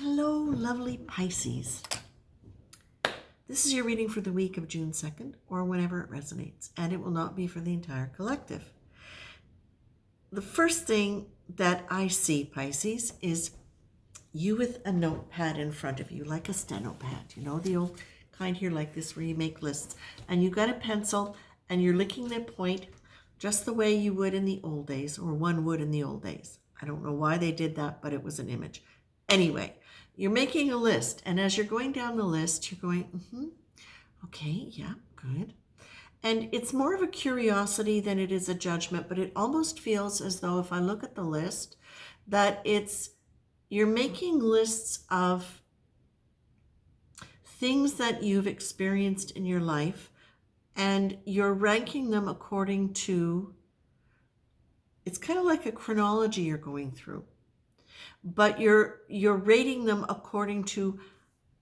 Hello, lovely Pisces. This is your reading for the week of June 2nd, or whenever it resonates, and it will not be for the entire collective. The first thing that I see, Pisces, is you with a notepad in front of you, like a stenopad. You know, the old kind here like this where you make lists. And you've got a pencil, and you're licking the point just the way you would in the old days, or one would in the old days. I don't know why they did that, but it was an image. Anyway, you're making a list, and as you're going down the list, you're going, okay, yeah, good. And it's more of a curiosity than it is a judgment, but it almost feels as though if I look at the list, that you're making lists of things that you've experienced in your life, and you're ranking them according to, it's kind of like a chronology you're going through. But you're rating them according to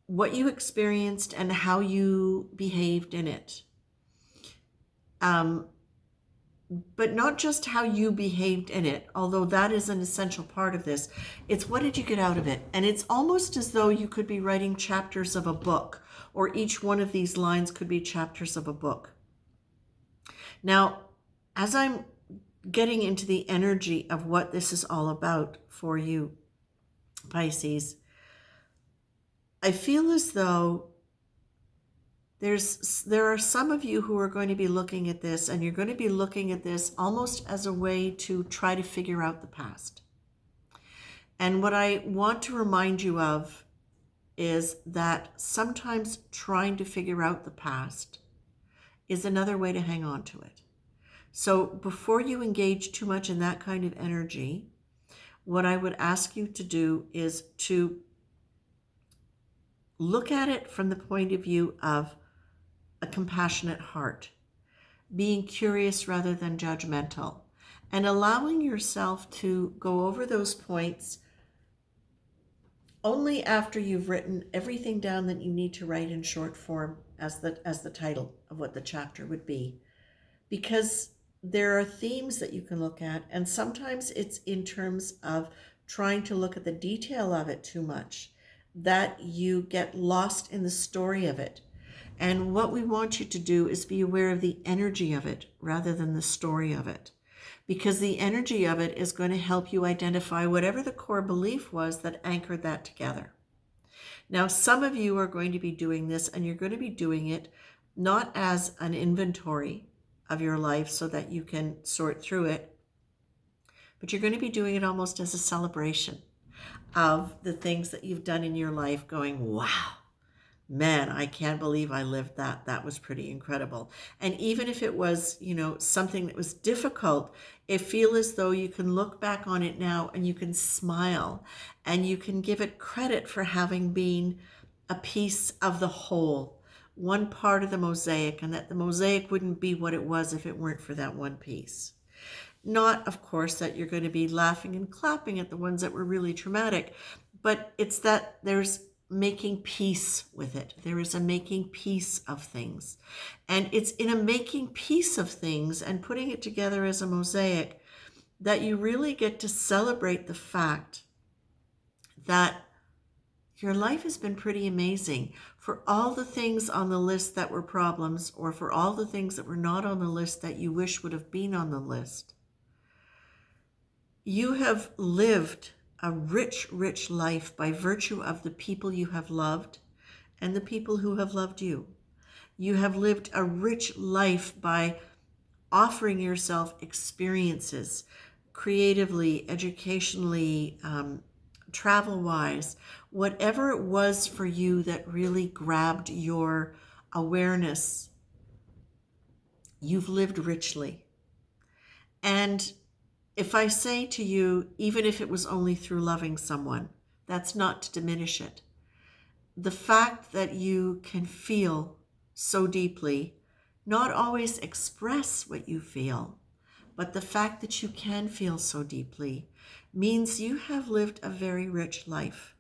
what you experienced and how you behaved in it. But not just how you behaved in it, although that is an essential part of this. It's what did you get out of it? And it's almost as though you could be writing chapters of a book, or each one of these lines could be chapters of a book. Now, as I'm getting into the energy of what this is all about for you, Pisces, I feel as though there are some of you who are going to be looking at this, and you're going to be looking at this almost as a way to try to figure out the past. And what I want to remind you of is that sometimes trying to figure out the past is another way to hang on to it. So before you engage too much in that kind of energy, what I would ask you to do is to look at it from the point of view of a compassionate heart, being curious rather than judgmental, and allowing yourself to go over those points only after you've written everything down that you need to write in short form as the title of what the chapter would be. Because there are themes that you can look at, and sometimes it's in terms of trying to look at the detail of it too much, that you get lost in the story of it. And what we want you to do is be aware of the energy of it rather than the story of it. Because the energy of it is going to help you identify whatever the core belief was that anchored that together. Now, some of you are going to be doing this, and you're going to be doing it not as an inventory of your life so that you can sort through it, but you're going to be doing it almost as a celebration of the things that you've done in your life, going, wow, man, I can't believe I lived that. That was pretty incredible. And even if it was, something that was difficult, it feels as though you can look back on it now and you can smile and you can give it credit for having been a piece of the whole, one part of the mosaic, and that the mosaic wouldn't be what it was if it weren't for that one piece. Not, of course, that you're going to be laughing and clapping at the ones that were really traumatic, but it's that there's making peace with it. There is a making peace of things. And it's in a making peace of things and putting it together as a mosaic that you really get to celebrate the fact that your life has been pretty amazing. For all the things on the list that were problems, or for all the things that were not on the list that you wish would have been on the list, you have lived a rich, rich life by virtue of the people you have loved and the people who have loved you. You have lived a rich life by offering yourself experiences, creatively, educationally, travel-wise, whatever it was for you that really grabbed your awareness, you've lived richly. And if I say to you, even if it was only through loving someone, that's not to diminish it. The fact that you can feel so deeply, not always express what you feel, but the fact that you can feel so deeply means you have lived a very rich life.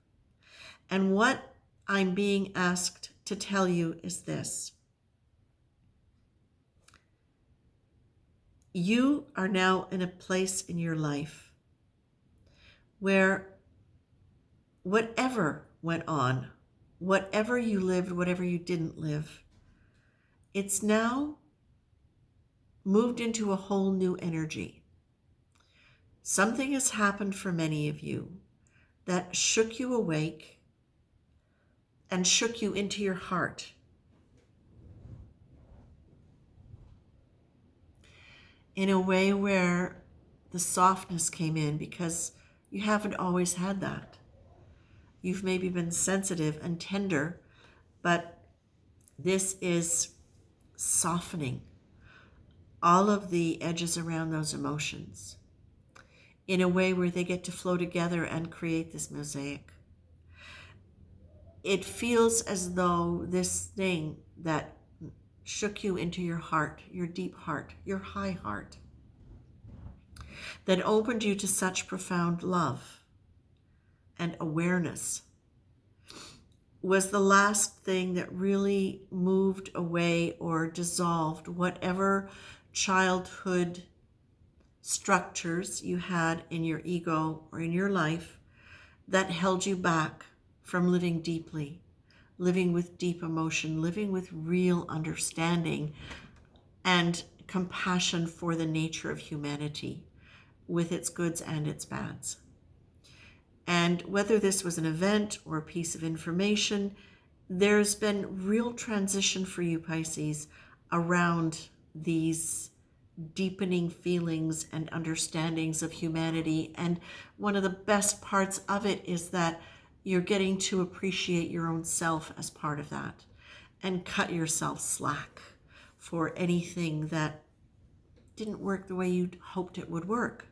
And what I'm being asked to tell you is this. You are now in a place in your life where whatever went on, whatever you lived, whatever you didn't live, it's now moved into a whole new energy. Something has happened for many of you that shook you awake and shook you into your heart. In a way where the softness came in, because you haven't always had that. You've maybe been sensitive and tender, but this is softening all of the edges around those emotions in a way where they get to flow together and create this mosaic. It feels as though this thing that shook you into your heart, your deep heart, your high heart, that opened you to such profound love and awareness, was the last thing that really moved away or dissolved whatever childhood structures you had in your ego or in your life that held you back from living deeply, living with deep emotion, living with real understanding and compassion for the nature of humanity, with its goods and its bads. And whether this was an event or a piece of information, there's been real transition for you, Pisces, around these deepening feelings and understandings of humanity. And one of the best parts of it is that you're getting to appreciate your own self as part of that and cut yourself slack for anything that didn't work the way you hoped it would work.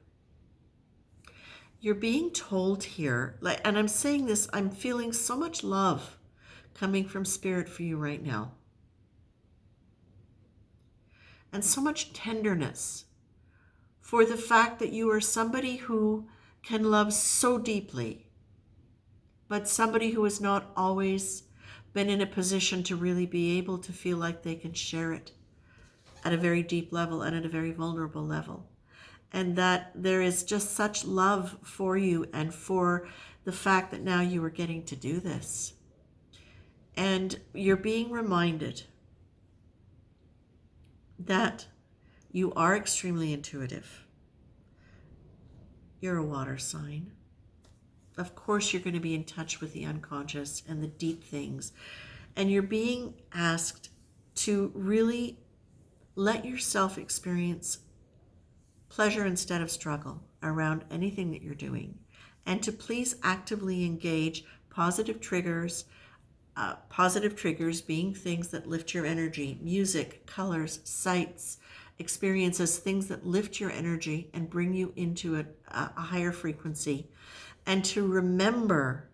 You're being told here, and I'm saying this, I'm feeling so much love coming from Spirit for you right now. And so much tenderness for the fact that you are somebody who can love so deeply, but somebody who has not always been in a position to really be able to feel like they can share it at a very deep level and at a very vulnerable level. And that there is just such love for you and for the fact that now you are getting to do this. And you're being reminded that you are extremely intuitive. You're a water sign. Of course, you're going to be in touch with the unconscious and the deep things. And you're being asked to really let yourself experience pleasure instead of struggle around anything that you're doing, and to please actively engage positive triggers being things that lift your energy, music, colors, sights, experiences, things that lift your energy and bring you into a higher frequency. And to remember,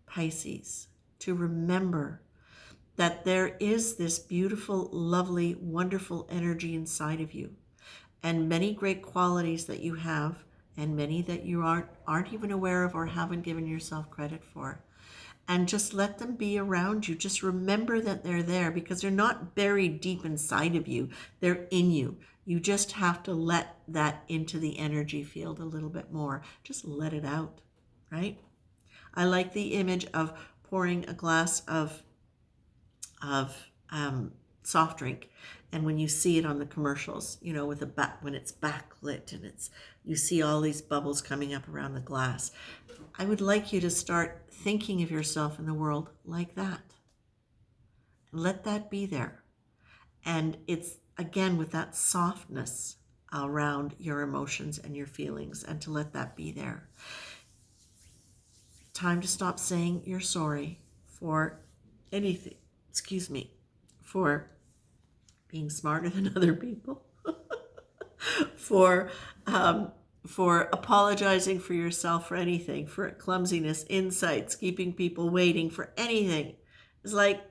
Pisces, to remember that there is this beautiful, lovely, wonderful energy inside of you, and many great qualities that you have, and many that you aren't even aware of or haven't given yourself credit for. And just let them be around you. Just remember that they're there, because they're not buried deep inside of you. They're in you. You just have to let that into the energy field a little bit more. Just let it out, right? I like the image of pouring a glass of soft drink, and when you see it on the commercials, with when it's backlit and you see all these bubbles coming up around the glass. I would like you to start thinking of yourself in the world like that. Let that be there. And it's, again, with that softness around your emotions and your feelings, and to let that be there. Time to stop saying you're sorry for anything, for being smarter than other people, for apologizing for yourself for anything, for clumsiness, insights, keeping people waiting, for anything. It's like,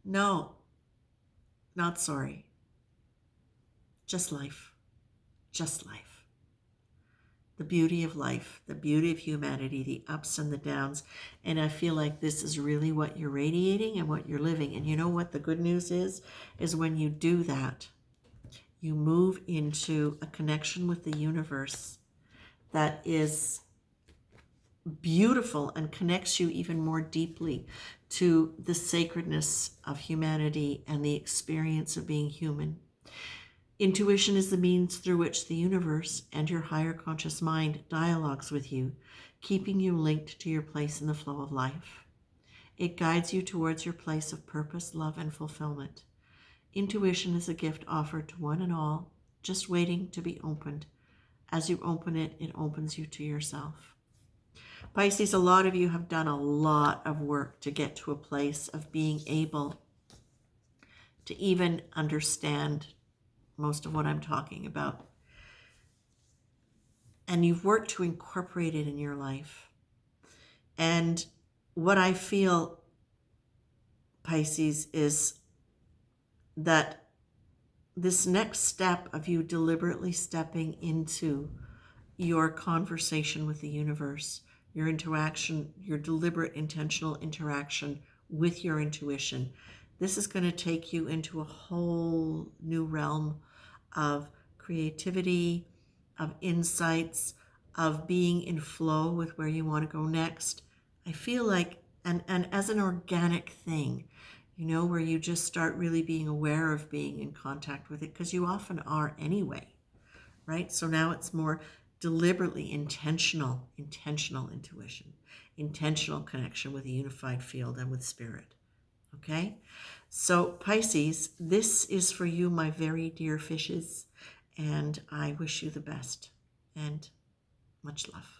no, not sorry. Just life. Just life. The beauty of life, the beauty of humanity, the ups and the downs. And I feel like this is really what you're radiating and what you're living. And you know what the good news is when you do that, you move into a connection with the universe that is beautiful and connects you even more deeply to the sacredness of humanity and the experience of being human. Intuition is the means through which the universe and your higher conscious mind dialogues with you, keeping you linked to your place in the flow of life. It guides you towards your place of purpose, love, and fulfillment. Intuition is a gift offered to one and all, just waiting to be opened. As you open it, it opens you to yourself. Pisces, a lot of you have done a lot of work to get to a place of being able to even understand most of what I'm talking about. And you've worked to incorporate it in your life. And what I feel, Pisces, is that this next step of you deliberately stepping into your conversation with the universe, your interaction, your deliberate, intentional interaction with your intuition, this is going to take you into a whole new realm of creativity, of insights, of being in flow with where you want to go next. I feel like, and as an organic thing, where you just start really being aware of being in contact with it, because you often are anyway, right? So now it's more deliberately intentional intuition, intentional connection with a unified field and with spirit. Okay? So Pisces, this is for you, my very dear fishes, and I wish you the best and much love.